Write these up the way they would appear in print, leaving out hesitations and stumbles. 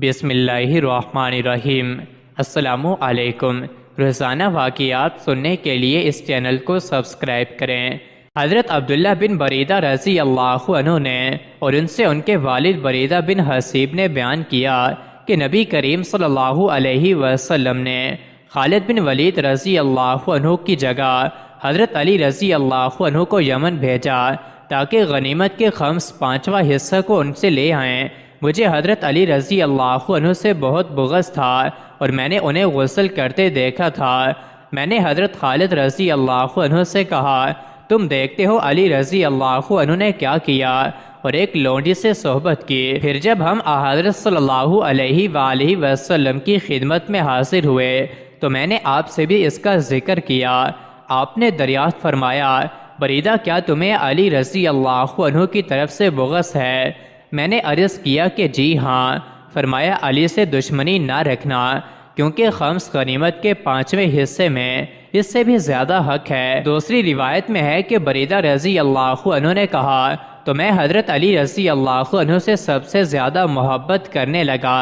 بسم اللہ الرحمن الرحیم۔ السلام علیکم۔ روزانہ واقعات سننے کے لیے اس چینل کو سبسکرائب کریں۔ حضرت عبداللہ بن بریدہ رضی اللہ عنہ نے اور ان سے ان کے والد بریدہ بن حصیب نے بیان کیا کہ نبی کریم صلی اللہ علیہ وسلم نے خالد بن ولید رضی اللہ عنہ کی جگہ حضرت علی رضی اللہ عنہ کو یمن بھیجا تاکہ غنیمت کے پانچواں حصہ کو ان سے لے آئیں۔ مجھے حضرت علی رضی اللہ عنہ سے بہت بغض تھا اور میں نے انہیں غسل کرتے دیکھا تھا۔ میں نے حضرت خالد رضی اللہ عنہ سے کہا، تم دیکھتے ہو علی رضی اللہ عنہ نے کیا کیا، اور ایک لونڈی سے صحبت کی۔ پھر جب ہم حضرت صلی اللہ علیہ وآلہ وسلم کی خدمت میں حاضر ہوئے تو میں نے آپ سے بھی اس کا ذکر کیا۔ آپ نے دریافت فرمایا، بریدہ کیا تمہیں علی رضی اللہ عنہ کی طرف سے بغض ہے؟ میں نے عرض کیا کہ جی ہاں۔ فرمایا، علی سے دشمنی نہ رکھنا، کیونکہ غنیمت کے 5ویں حصے میں اس سے بھی زیادہ حق ہے۔ دوسری روایت میں ہے کہ بریدہ رضی اللہ عنہ نے کہا تو میں حضرت علی رضی اللہ عنہ سے سب سے زیادہ محبت کرنے لگا۔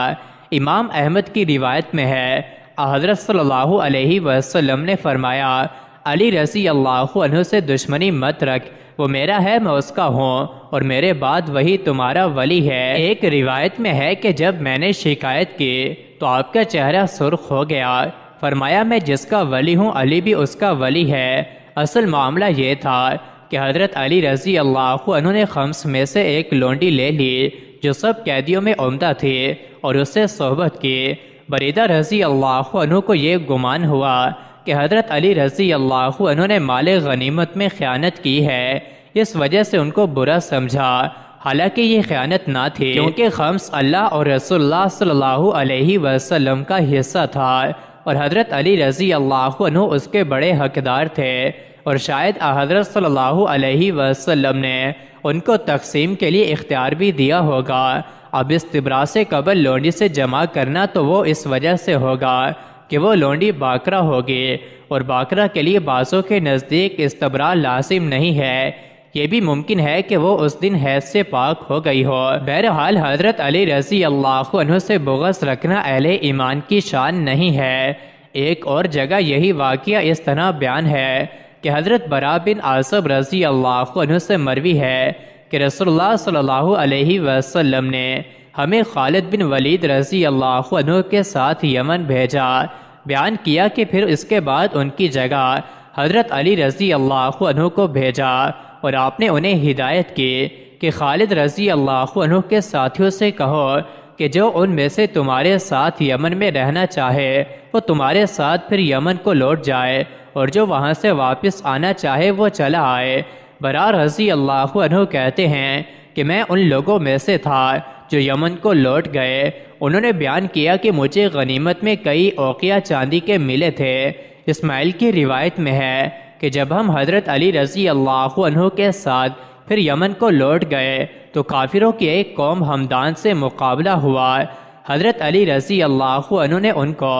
امام احمد کی روایت میں ہے، حضرت صلی اللہ علیہ وسلم نے فرمایا، علی رضی اللہ عنہ سے دشمنی مت رکھ، وہ میرا ہے میں اس کا ہوں، اور میرے بعد وہی تمہارا ولی ہے۔ ایک روایت میں ہے کہ جب میں نے شکایت کی تو آپ کا چہرہ سرخ ہو گیا۔ فرمایا، میں جس کا ولی ہوں علی بھی اس کا ولی ہے۔ اصل معاملہ یہ تھا کہ حضرت علی رضی اللہ عنہ نے 5 میں سے ایک لونڈی لے لی جو سب قیدیوں میں عمدہ تھی اور اس سے صحبت کی۔ بریدہ رضی اللہ عنہ کو یہ گمان ہوا کہ حضرت علی رضی اللہ عنہ نے مال غنیمت میں خیانت کی ہے، اس وجہ سے ان کو برا سمجھا، حالانکہ یہ خیانت نہ تھی، کیونکہ اللہ اور رسول اللہ صلی اللہ علیہ وسلم کا حصہ تھا اور حضرت علی رضی اللہ عنہ اس کے بڑے حقدار تھے، اور شاید حضرت صلی اللہ علیہ وسلم نے ان کو تقسیم کے لیے اختیار بھی دیا ہوگا۔ اب استبراء سے قبل لونڈی سے جمع کرنا تو وہ اس وجہ سے ہوگا کہ وہ لونڈی باکرہ ہوگی، اور باکرہ کے لیے بعضوں کے نزدیک استبراء لازم نہیں ہے، یہ بھی ممکن ہے کہ وہ اس دن حیض سے پاک ہو گئی ہو۔ بہرحال حضرت علی رضی اللہ عنہ سے بغض رکھنا اہل ایمان کی شان نہیں ہے۔ ایک اور جگہ یہی واقعہ اس طرح بیان ہے کہ حضرت براء بن عازب رضی اللہ عنہ سے مروی ہے کہ رسول اللہ صلی اللہ علیہ وسلم نے ہمیں خالد بن ولید رضی اللہ عنہ کے ساتھ یمن بھیجا۔ بیان کیا کہ پھر اس کے بعد ان کی جگہ حضرت علی رضی اللہ عنہ کو بھیجا، اور آپ نے انہیں ہدایت کی کہ خالد رضی اللہ عنہ کے ساتھیوں سے کہو کہ جو ان میں سے تمہارے ساتھ یمن میں رہنا چاہے وہ تمہارے ساتھ پھر یمن کو لوٹ جائے، اور جو وہاں سے واپس آنا چاہے وہ چلا آئے۔ براء رضی اللہ عنہ کہتے ہیں کہ میں ان لوگوں میں سے تھا جو یمن کو لوٹ گئے۔ انہوں نے بیان کیا کہ مجھے غنیمت میں کئی اوقیہ چاندی کے ملے تھے۔ اسماعیل کی روایت میں ہے کہ جب ہم حضرت علی رضی اللہ عنہ کے ساتھ پھر یمن کو لوٹ گئے تو کافروں کی ایک قوم ہمدان سے مقابلہ ہوا۔ حضرت علی رضی اللہ عنہ نے ان کو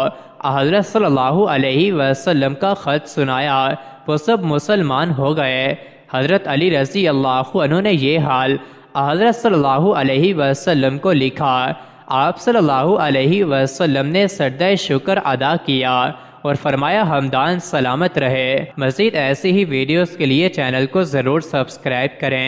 حضرت صلی اللہ علیہ وسلم کا خط سنایا، وہ سب مسلمان ہو گئے۔ حضرت علی رضی اللہ عنہ نے یہ حال حضرت صلی اللہ علیہ وسلم کو لکھا۔ آپ صلی اللہ علیہ وسلم نے سجدہ شکر ادا کیا اور فرمایا، ہمدان سلامت رہے۔ مزید ایسی ہی ویڈیوز کے لیے چینل کو ضرور سبسکرائب کریں۔